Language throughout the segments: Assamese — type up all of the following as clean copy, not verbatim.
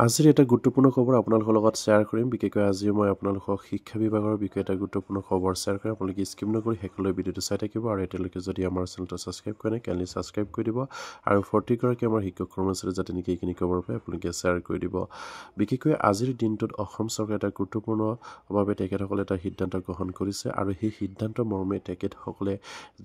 আজিৰ এটা গুৰুত্বপূৰ্ণ খবৰ আপোনালোকৰ লগত শ্বেয়াৰ কৰিম বিশেষকৈ আজি মই আপোনালোকক শিক্ষা বিভাগৰ বিষয়ে এটা গুৰুত্বপূৰ্ণ খবৰ শ্বেয়াৰ কৰিম আপোনালোকে স্কিপ নকৰি শেষলৈ ভিডিঅ'টো চাই থাকিব আৰু এতিয়ালৈকে যদি আমাৰ চেনেলটো ছাবস্ক্ৰাইব কৰে নাই কাইণ্ডলি ছাবস্ক্ৰাইব কৰি দিব আৰু প্ৰতিগৰাকী আমাৰ শিক্ষক কৰ্মচাৰী যাতে নেকি এইখিনি খবৰ পায় আপোনালোকে শ্বেয়াৰ কৰি দিব বিশেষকৈ আজিৰ দিনটোত অসম চৰকাৰে এটা গুৰুত্বপূৰ্ণভাৱে তেখেতসকলে এটা সিদ্ধান্ত গ্ৰহণ কৰিছে আৰু সেই সিদ্ধান্ত মৰ্মে তেখেতসকলে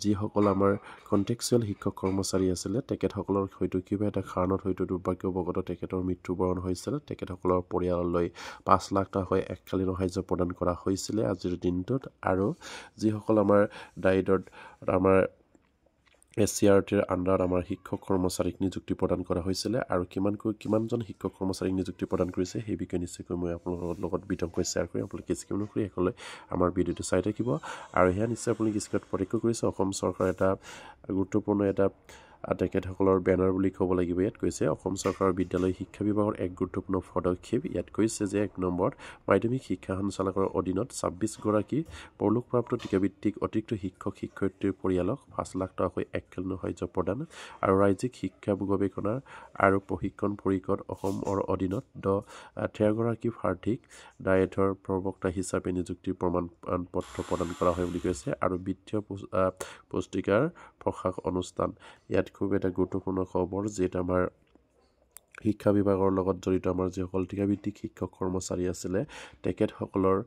যিসকল আমাৰ কণ্টেক্সুৱেল শিক্ষক কৰ্মচাৰী আছিলে তেখেতসকলৰ হয়তো কিবা এটা কাৰণত হয়তো দুৰ্ভাগ্যবশত তেখেতৰ মৃত্যুবৰণ হৈছিল তেখেতসকলৰ পৰিয়াললৈ 5 লাখ টকা এককালীন সাহায্য প্ৰদান কৰা হৈছিলে আজিৰ দিনটোত আৰু যিসকল আমাৰ ডাইডত আমাৰ এছচিআৰটিৰ আণ্ডাৰত আমাৰ শিক্ষক কৰ্মচাৰীক নিযুক্তি প্ৰদান কৰা হৈছিলে আৰু কিমানজন শিক্ষক কৰ্মচাৰীক নিযুক্তি প্ৰদান কৰিছে সেই বিষয়ে নিশ্চয়কৈ মই আপোনালোকৰ লগত বিতংকৈ শ্বেয়াৰ কৰিম আপোনালোকে স্কিপ নকৰি শেষলৈ আমাৰ ভিডিঅ'টো চাই থাকিব আৰু সেয়া নিশ্চয় আপোনালোকে স্ক্ৰীনত প্ৰত্যক্ষ কৰিছে অসম চৰকাৰৰ এটা গুৰুত্বপূৰ্ণ এটা তেখেতসকলৰ বেনাৰ বুলি ক'ব লাগিব ইয়াত কৈছে অসম চৰকাৰৰ বিদ্যালয় শিক্ষা বিভাগৰ এক গুৰুত্বপূৰ্ণ পদক্ষেপ ইয়াত কৈছে যে 1 নম্বৰত মাধ্যমিক শিক্ষা সঞ্চালকৰ অধীনত 26 গৰাকী পৰলোকপ্ৰাপ্ত টিকাভিত্তিক অতিৰিক্ত শিক্ষক শিক্ষয়িত্ৰীৰ পৰিয়ালক 5 লাখ টকাকৈ এককালীন সাহায্য প্ৰদান আৰু ৰাজ্যিক শিক্ষা গৱেষণা আৰু প্ৰশিক্ষণ পৰিষদ অসমৰ অধীনত 13 গৰাকী প্ৰাৰ্থীক ডায়েটৰ প্ৰবক্তা হিচাপে নিযুক্তিৰ প্ৰমাণ পত্ৰ প্ৰদান কৰা হয় বুলি কৈছে আৰু বিত্তীয় পুস্তিকাৰ প্ৰকাশ অনুষ্ঠান ইয়াত খুব এটা গুৰুত্বপূৰ্ণ খবৰ যেটা আমাৰ শিক্ষা বিভাগৰ লগত জড়িত আমাৰ যিসকল টিকাভিত্তিক শিক্ষক কৰ্মচাৰী আছিলে তেখেতসকলৰ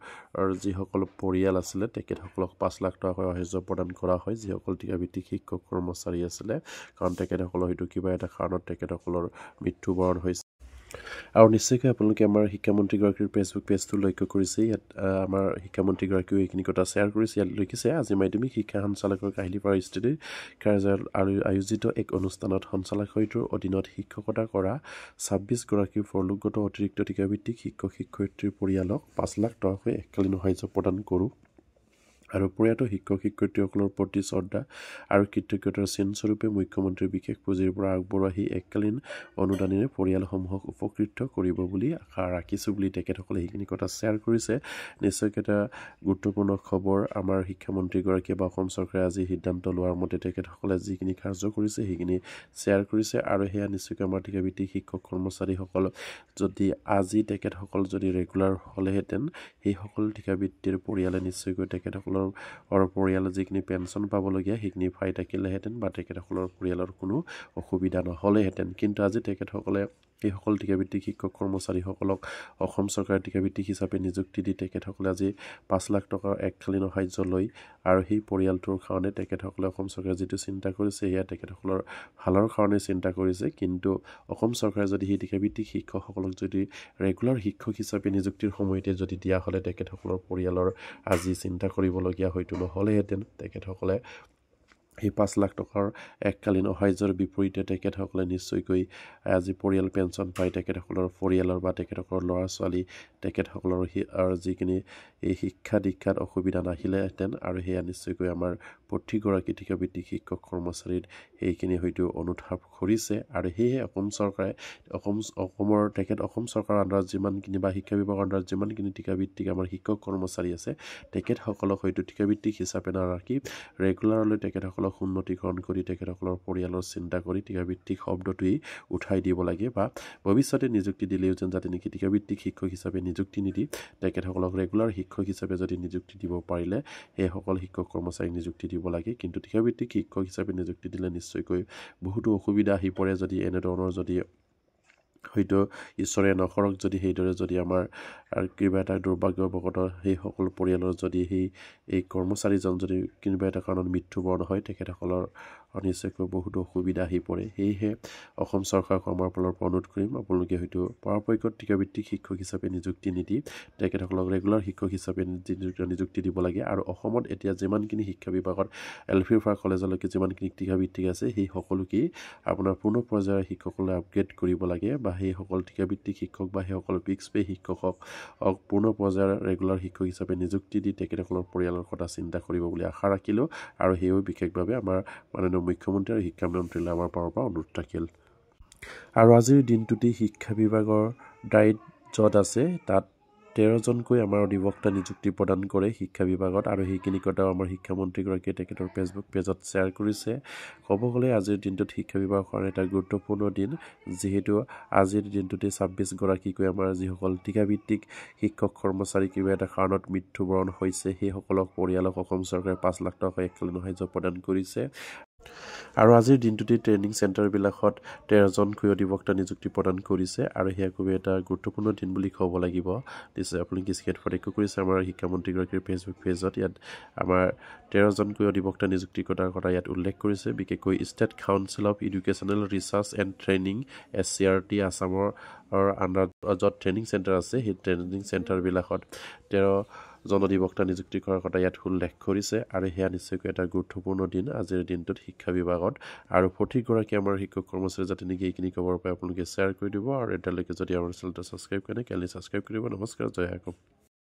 যিসকল পৰিয়াল আছিলে তেখেতসকলক 5 লাখ টকাকৈ সাহায্য প্ৰদান কৰা হয় যিসকল টিকাভিত্তিক শিক্ষক কৰ্মচাৰী আছিলে কাৰণ তেখেতসকলৰ হয়তো কিবা এটা কাৰণত তেখেতসকলৰ মৃত্যুবৰণ হৈছে আৰু নিশ্চয়কৈ আপোনালোকে আমাৰ শিক্ষামন্ত্ৰীগৰাকীৰ ফেচবুক পেজটো লক্ষ্য কৰিছে ইয়াত আমাৰ শিক্ষামন্ত্ৰীগৰাকীয়েও এইখিনি কথা শ্বেয়াৰ কৰিছে ইয়াত লিখিছে আজি মাধ্যমিক শিক্ষা সঞ্চালকৰ কাহিলীপাৰা স্থিতিত কাৰ্যালয়ত আয়োজিত এক অনুষ্ঠানত সঞ্চালকালয়টোৰ অধীনত শিক্ষকতা কৰা 26 গৰাকী পৰলোকগত অতিৰিক্ত টিকাভিত্তিক শিক্ষক শিক্ষয়িত্ৰীৰ পৰিয়ালক 5 লাখ টকাকৈ এককালীন সাহায্য প্ৰদান কৰোঁ আৰু প্ৰয়াত শিক্ষক শিক্ষয়িত্ৰীসকলৰ প্ৰতি শ্ৰদ্ধা আৰু কৃতজ্ঞতাৰ চিনস্বৰূপে মুখ্যমন্ত্ৰীৰ বিশেষ পুঁজিৰ পৰা আগবঢ়োৱা সেই এককালীন অনুদানেৰে পৰিয়ালসমূহক উপকৃত কৰিব বুলি আশা ৰাখিছোঁ বুলি তেখেতসকলে সেইখিনি কথা শ্বেয়াৰ কৰিছে নিশ্চয়কৈ এটা গুৰুত্বপূৰ্ণ খবৰ আমাৰ শিক্ষামন্ত্ৰীগৰাকীয়ে বা অসম চৰকাৰে আজি সিদ্ধান্ত লোৱাৰ মতে তেখেতসকলে যিখিনি কাৰ্য কৰিছে সেইখিনি শ্বেয়াৰ কৰিছে আৰু সেয়া নিশ্চয়কৈ আমাৰ টিকাভিত্তিক শিক্ষক কৰ্মচাৰীসকল যদি আজি তেখেতসকল যদি ৰেগুলাৰ হ'লেহেঁতেন সেইসকল টিকাভিত্তিৰ পৰিয়ালে নিশ্চয়কৈ তেখেতসকলৰ পৰিয়ালে যিখিনি পেঞ্চন পাবলগীয়া সেইখিনি পাই থাকিলেহেঁতেন বা তেখেতসকলৰ পৰিয়ালৰ কোনো অসুবিধা নহ'লেহেঁতেন কিন্তু আজি তেখেতসকলে এইসকল টিকাভিত্তিক শিক্ষক কৰ্মচাৰীসকলক অসম চৰকাৰে টিকাভিত্তিক হিচাপে নিযুক্তি দি তেখেতসকলে আজি 5 লাখ টকাৰ এককালীন সাহায্য লৈ আৰু সেই পৰিয়ালটোৰ কাৰণে তেখেতসকলে অসম চৰকাৰে যিটো চিন্তা কৰিছে সেয়া তেখেতসকলৰ ভালৰ কাৰণে চিন্তা কৰিছে কিন্তু অসম চৰকাৰে যদি সেই টিকাভিত্তিক শিক্ষকসকলক যদি ৰেগুলাৰ শিক্ষক হিচাপে নিযুক্তিৰ সময়তে যদি দিয়া হ'লে তেখেতসকলৰ পৰিয়ালৰ আজি চিন্তা কৰিবলগীয়া হয়তো নহ'লেহেঁতেন তেখেতসকলে এই 5 লাখ টকাৰ এককালীন সাহায্যৰ বিপৰীতে তেখেতসকলে নিশ্চয়কৈ আজি পৰিয়াল পেঞ্চন পাই তেখেতসকলৰ পৰিয়ালৰ বা তেখেতসকলৰ ল'ৰা ছোৱালী তেখেতসকলৰ যিখিনি এই শিক্ষা দীক্ষাত অসুবিধা নাহিলেহেঁতেন আৰু সেয়া নিশ্চয়কৈ আমাৰ প্ৰতিগৰাকী টিকাভিত্তিক শিক্ষক কৰ্মচাৰীত সেইখিনি হয়তো অনুধাৱ কৰিছে আৰু সেয়ে অসম চৰকাৰে অসম চৰকাৰৰ আণ্ডাৰত যিমানখিনি বা শিক্ষা বিভাগৰ আণ্ডাৰত যিমানখিনি টিকাভিত্তিক আমাৰ শিক্ষক কৰ্মচাৰী আছে তেখেতসকলক হয়তো টিকাভিত্তিক হিচাপে নাৰাখি ৰেগুলাৰলৈ তেখেতসকলক উন্নতিকৰণ কৰি তেখেতসকলৰ পৰিয়ালৰ চিন্তা কৰি টিকাভিত্তিক শব্দটোৱেই উঠাই দিব লাগে বা ভৱিষ্যতে নিযুক্তি দিলেও যেন যাতে নেকি টিকাভিত্তিক শিক্ষক হিচাপে নিযুক্তি নিদি তেখেতসকলক ৰেগুলাৰ শিক্ষক হিচাপে যদি নিযুক্তি দিব পাৰিলে সেইসকল শিক্ষক কৰ্মচাৰীক নিযুক্তি দিব লাগে কিন্তু টিকাভিত্তিক শিক্ষক হিচাপে নিযুক্তি দিলে নিশ্চয়কৈ বহুতো অসুবিধা আহি পৰে যদি এনেধৰণৰ যদি হয়তো ঈশ্বৰে নকৰক যদি সেইদৰে যদি আমাৰ কিবা এটা দুৰ্ভাগ্যবশত সেইসকল পৰিয়ালৰ যদি এই কৰ্মচাৰীজন যদি কিবা এটা কাৰণত মৃত্যুবৰণ হয় তেখেতসকলৰ নিশ্চয়কৈ বহুতো অসুবিধা আহি পৰে সেয়েহে অসম চৰকাৰক আমাৰ ফালৰ পৰা অনুৰোধ কৰিম আপোনালোকে হয়তো পৰাপক্ষত টিকাভিত্তিক শিক্ষক হিচাপে নিযুক্তি নিদি তেখেতসকলক ৰেগুলাৰ শিক্ষক হিচাপে নিযুক্তি দিব লাগে আৰু অসমত এতিয়া যিমানখিনি শিক্ষা বিভাগত এলপিৰ পৰা কলেজলৈকে যিমানখিনি টিকাভিত্তিক আছে সেই সকলোকেই আপোনাৰ পূৰ্ণ পৰ্যায়ৰ শিক্ষকসকলে আপগ্ৰেড কৰিব লাগে বা সেইসকল টিকাভিত্তিক শিক্ষক বা সেইসকল ফিক্স পে শিক্ষকক পূৰ্ণ পৰ্যায়ৰ ৰেগুলাৰ শিক্ষক হিচাপে নিযুক্তি দি তেখেতসকলৰ পৰিয়ালৰ কথা চিন্তা কৰিব বুলি আশা ৰাখিলোঁ আৰু সেয়েও বিশেষভাৱে আমাৰ মাননীয় মুখ্যমন্ত্ৰী আৰু শিক্ষামন্ত্ৰীলৈ আমাৰ পৰা অনুৰোধ থাকিল আৰু আজিৰ দিনটোতেই শিক্ষা বিভাগৰ দায়িত্ব য'ত আছে তাত 13জনকৈ আমাৰ অধিবক্তা নিযুক্তি প্ৰদান কৰে শিক্ষা বিভাগত আৰু সেইখিনি কথাও আমাৰ শিক্ষামন্ত্ৰীগৰাকীয়ে তেখেতৰ ফেচবুক পেজত শ্বেয়াৰ কৰিছে ক'ব গ'লে আজিৰ দিনটোত শিক্ষা বিভাগৰ কাৰণে এটা গুৰুত্বপূৰ্ণ দিন যিহেতু আজিৰ দিনটোতে 26গৰাকীকৈ আমাৰ যিসকল ঠিকাভিত্তিক শিক্ষক কৰ্মচাৰী কিবা এটা কাৰণত মৃত্যুবৰণ হৈছে সেইসকলক পৰিয়ালক অসম চৰকাৰে 5 লাখ টকা এককালীন সাহায্য প্ৰদান কৰিছে আৰু আজিৰ দিনটোতে ট্ৰেইনিং চেণ্টাৰবিলাকত 13জনকৈ অধিবক্তা নিযুক্তি প্ৰদান কৰিছে আৰু সেয়া খুবেই এটা গুৰুত্বপূৰ্ণ দিন বুলি ক'ব লাগিব নিশ্চয় আপোনালোকে স্ক্ৰীনত প্ৰত্যক্ষ কৰিছে আমাৰ শিক্ষামন্ত্ৰীগৰাকীৰ ফেচবুক পেজত ইয়াত আমাৰ 13জনকৈ অধিবক্তা নিযুক্তি কৰাৰ কথা ইয়াত উল্লেখ কৰিছে বিশেষকৈ state council of educational research and training SCRT আছামৰ আণ্ডাৰত ট্ৰেইনিং চেণ্টাৰ আছে সেই ট্ৰেইনিং চেণ্টাৰবিলাকত 13জন অধিবক্তা নিযুক্তি কৰাৰ কথা ইয়াত উল্লেখ কৰিছে আৰু সেয়া নিশ্চয়কৈ এটা গুৰুত্বপূৰ্ণ দিন আজিৰ দিনটোত শিক্ষা বিভাগত আৰু প্ৰতিগৰাকী আমাৰ শিক্ষক কৰ্মচাৰী যাতে নেকি এইখিনি খবৰ পাই আপোনালোকে শ্বেয়াৰ কৰি দিব আৰু এতিয়ালৈকে যদি আমাৰ চেনেলটো ছাবস্ক্ৰাইব কৰে কাইলৈ ছাবস্ক্ৰাইব কৰিব নমস্কাৰ জয় আগম